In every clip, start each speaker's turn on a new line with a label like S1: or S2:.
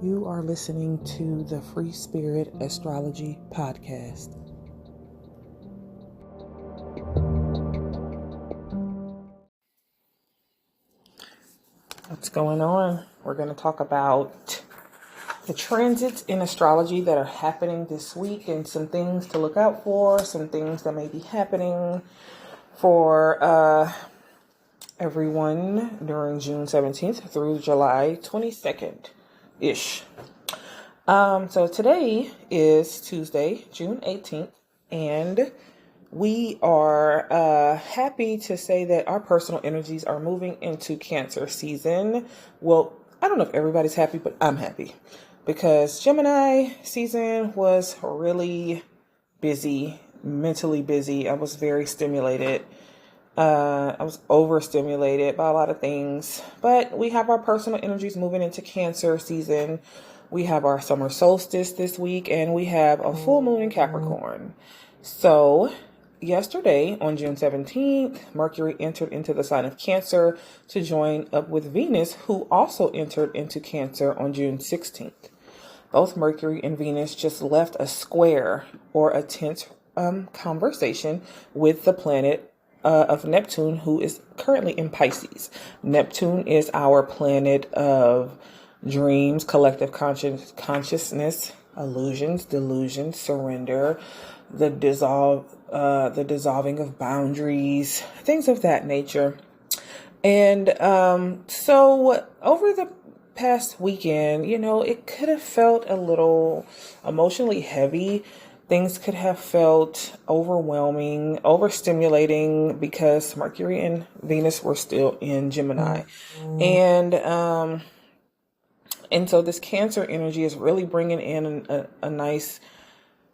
S1: You are listening to the Free Spirit Astrology Podcast. What's going on? We're going to talk about the transits in astrology that are happening this week and some things to look out for, some things that may be happening for everyone during June 17th through July 22nd-ish. So today is Tuesday, June 18th, and we are happy to say that our personal energies are moving into Cancer season. Well, I don't know if everybody's happy, but I'm happy because Gemini season was really busy, mentally busy. I was very stimulated. I was overstimulated by a lot of things, but we have our personal energies moving into Cancer season. We have our summer solstice this week, and we have a full moon in Capricorn. So yesterday on June 17th, Mercury entered into the sign of Cancer to join up with Venus, who also entered into Cancer on June 16th. Both Mercury and Venus just left a square or a tense conversation with the planet of Neptune, who is currently in Pisces. Neptune is our planet of dreams, collective consciousness, illusions, delusions, surrender, the dissolving of boundaries, things of that nature. And so over the past weekend, it could have felt a little emotionally heavy. Things could have felt overwhelming, overstimulating because Mercury and Venus were still in Gemini. And so this Cancer energy is really bringing in a nice,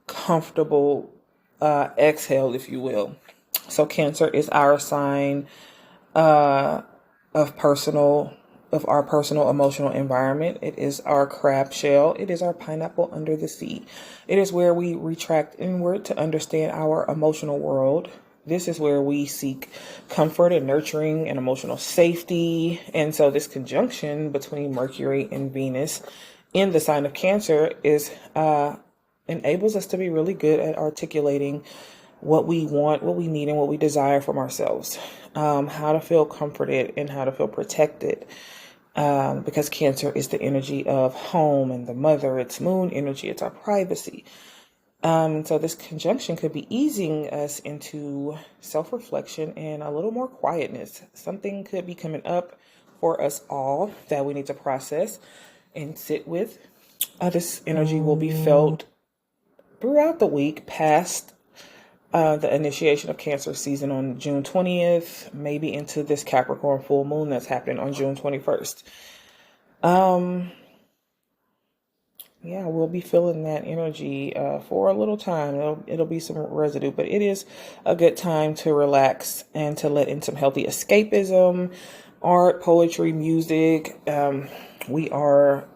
S1: comfortable exhale, if you will. So Cancer is our sign of our personal emotional environment. It is our crab shell. It is our pineapple under the sea. It is where we retract inward to understand our emotional world. This is where we seek comfort and nurturing and emotional safety. And so this conjunction between Mercury and Venus in the sign of Cancer is enables us to be really good at articulating what we want, what we need, and what we desire from ourselves. How to feel comforted and how to feel protected. Because Cancer is the energy of home and the mother. It's moon energy. It's our privacy. So this conjunction could be easing us into self-reflection and a little more quietness. Something could be coming up for us all that we need to process and sit with. This energy will be felt throughout the week past the initiation of Cancer season on June 20th, maybe into this Capricorn full moon that's happening on June 21st. We'll be feeling that energy for a little time. It'll be some residue, but it is a good time to relax and to let in some healthy escapism, art, poetry, music. We are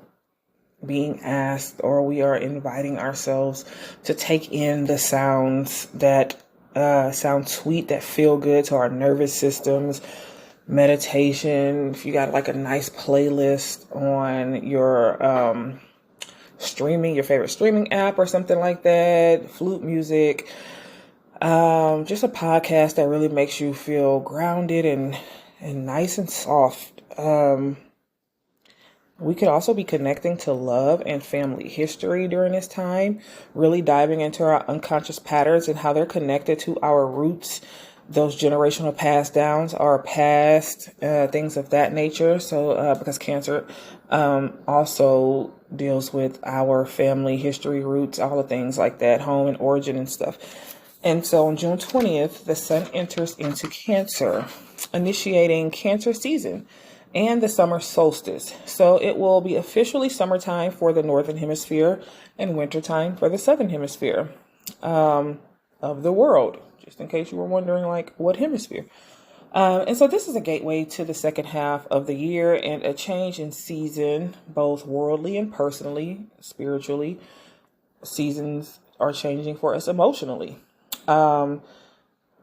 S1: being asked, or we are inviting ourselves to take in the sounds that sound sweet, that feel good to our nervous systems. Meditation. If you got like a nice playlist on your your favorite streaming app or something like that, flute music, just a podcast that really makes you feel grounded and nice and soft. We could also be connecting to love and family history during this time, really diving into our unconscious patterns and how they're connected to our roots, those generational pass downs, our past, things of that nature. So because Cancer also deals with our family history, roots, all the things like that, home and origin and stuff. And so on June 20th, the sun enters into Cancer, initiating Cancer season and the summer solstice. So it will be officially summertime for the Northern Hemisphere and wintertime for the Southern Hemisphere of the world, just in case you were wondering, like, what hemisphere. And so this is a gateway to the second half of the year and a change in season, both worldly and personally, spiritually. Seasons are changing for us emotionally.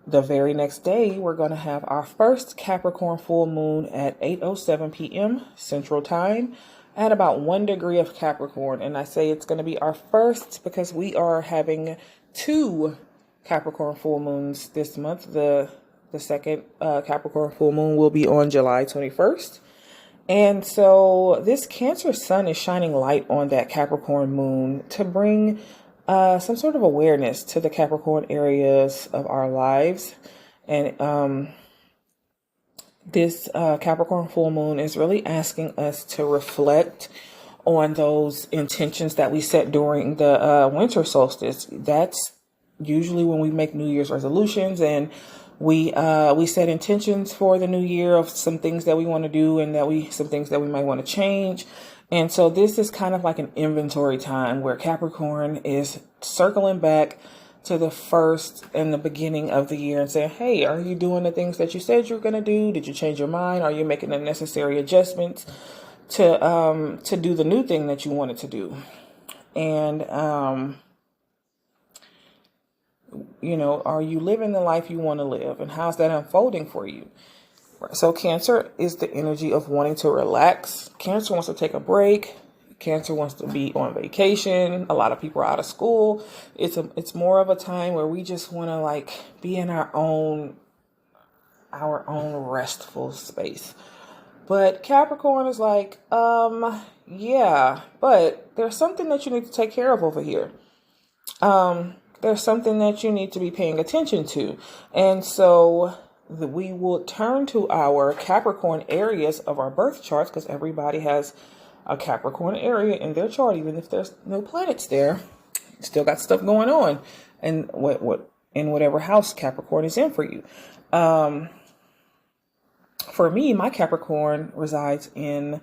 S1: The very next day, we're going to have our first Capricorn full moon at 8:07 p.m. Central Time at about 1 degree of Capricorn. And I say it's going to be our first because we are having 2 Capricorn full moons this month. The second Capricorn full moon will be on July 21st. And so this Cancer sun is shining light on that Capricorn moon to bring some sort of awareness to the Capricorn areas of our lives. And this Capricorn full moon is really asking us to reflect on those intentions that we set during the winter solstice. That's usually when we make New Year's resolutions, and we set intentions for the new year of some things that we want to do and some things that we might want to change. And so this is kind of like an inventory time where Capricorn is circling back to the first and the beginning of the year and saying, hey, are you doing the things that you said you were going to do? Did you change your mind? Are you making the necessary adjustments to do the new thing that you wanted to do? And, are you living the life you want to live? And how's that unfolding for you? So Cancer is the energy of wanting to relax. Cancer wants to take a break. Cancer wants to be on vacation. A lot of people are out of school. It's more of a time where we just want to be in our own restful space. But Capricorn is yeah, but there's something that you need to take care of over here. There's something that you need to be paying attention to. And so we will turn to our Capricorn areas of our birth charts, because everybody has a Capricorn area in their chart, even if there's no planets there. Still got stuff going on, and what in whatever house Capricorn is in for you. For me, my Capricorn resides in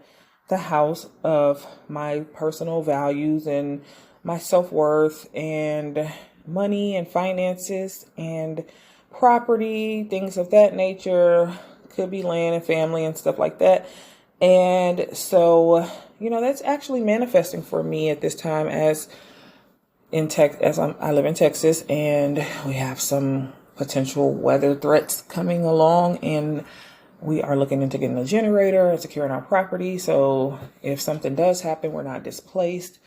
S1: the house of my personal values and my self-worth and money and finances and property, things of that nature. Could be land and family and stuff like that. And so, that's actually manifesting for me at this time as I live in Texas, and we have some potential weather threats coming along, and we are looking into getting a generator and securing our property. So if something does happen, we're not displaced.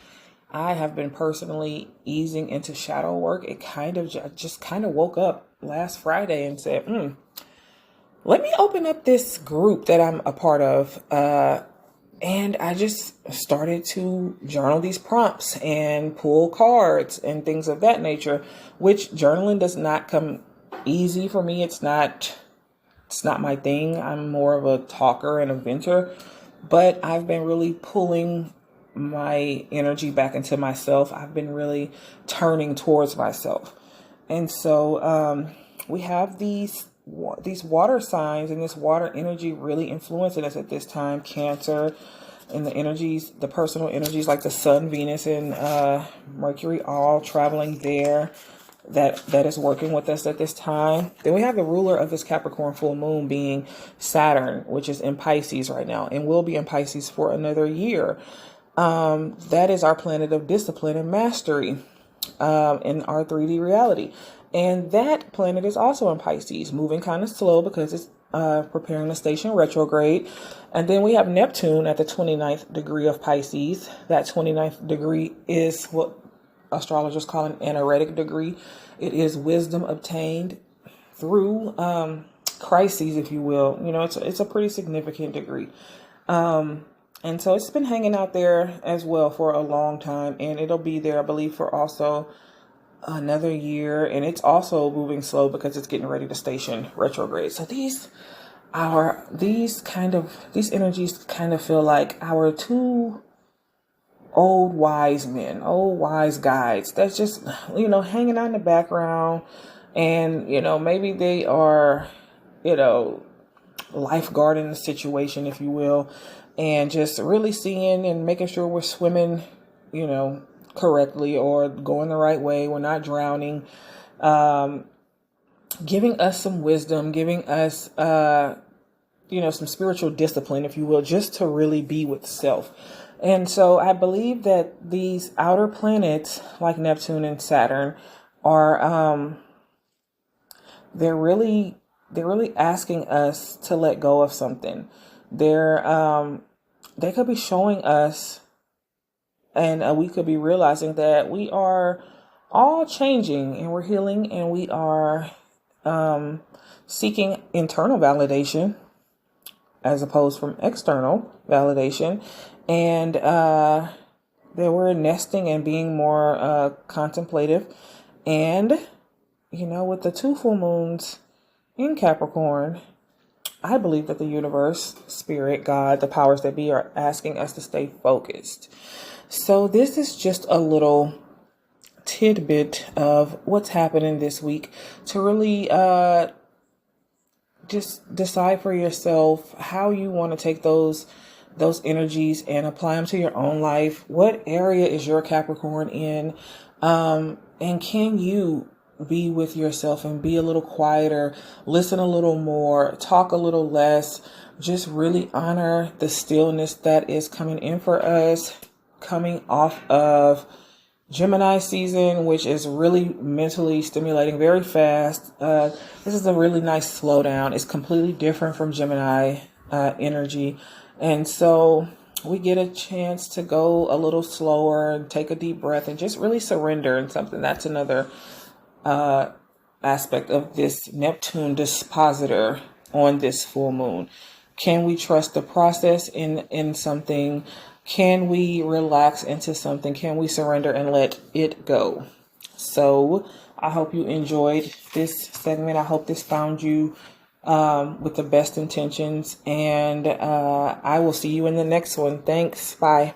S1: I have been personally easing into shadow work. It just woke up last Friday and said, let me open up this group that I'm a part of. And I just started to journal these prompts and pull cards and things of that nature, which journaling does not come easy for me. It's not my thing. I'm more of a talker and a venter, but I've been really pulling my energy back into myself. I've been really turning towards myself. And so we have these water signs, and this water energy really influencing us at this time. Cancer, and the personal energies like the Sun, Venus, and Mercury, all traveling there. That is working with us at this time. Then we have the ruler of this Capricorn full moon being Saturn, which is in Pisces right now and will be in Pisces for another year. That is our planet of discipline and mastery in our 3D reality. And that planet is also in Pisces, moving kind of slow because it's preparing to station retrograde. And then we have Neptune at the 29th degree of Pisces. That 29th degree is what astrologers call an anaretic degree. It is wisdom obtained through crises, if you will. It's a pretty significant degree. And so it's been hanging out there as well for a long time, and it'll be there, I believe, for also another year. And it's also moving slow because it's getting ready to station retrograde. So these energies kind of feel like our two old wise men, old wise guides that's just, hanging out in the background. And, maybe they are, lifeguarding the situation, if you will, and just really seeing and making sure we're swimming, correctly or going the right way. We're not drowning, giving us some wisdom, giving us, some spiritual discipline, if you will, just to really be with self. And so I believe that these outer planets like Neptune and Saturn are, they're really asking us to let go of something. They're they could be showing us, and we could be realizing that we are all changing and we're healing, and we are seeking internal validation as opposed from external validation, and that we're nesting and being more contemplative. And with the 2 full moons in Capricorn, I believe that the universe, spirit, God, the powers that be are asking us to stay focused. So this is just a little tidbit of what's happening this week to really just decide for yourself how you want to take those energies and apply them to your own life. What area is your Capricorn in? And can you be with yourself and be a little quieter, listen a little more, talk a little less, just really honor the stillness that is coming in for us, coming off of Gemini season, which is really mentally stimulating very fast. This is a really nice slowdown. It's completely different from Gemini energy. And so we get a chance to go a little slower and take a deep breath and just really surrender and something. That's another aspect of this Neptune dispositor on this full moon. Can we trust the process in something? Can we relax into something? Can we surrender and let it go? So I hope you enjoyed this segment. I hope this found you with the best intentions. And I will see you in the next one. Thanks. Bye.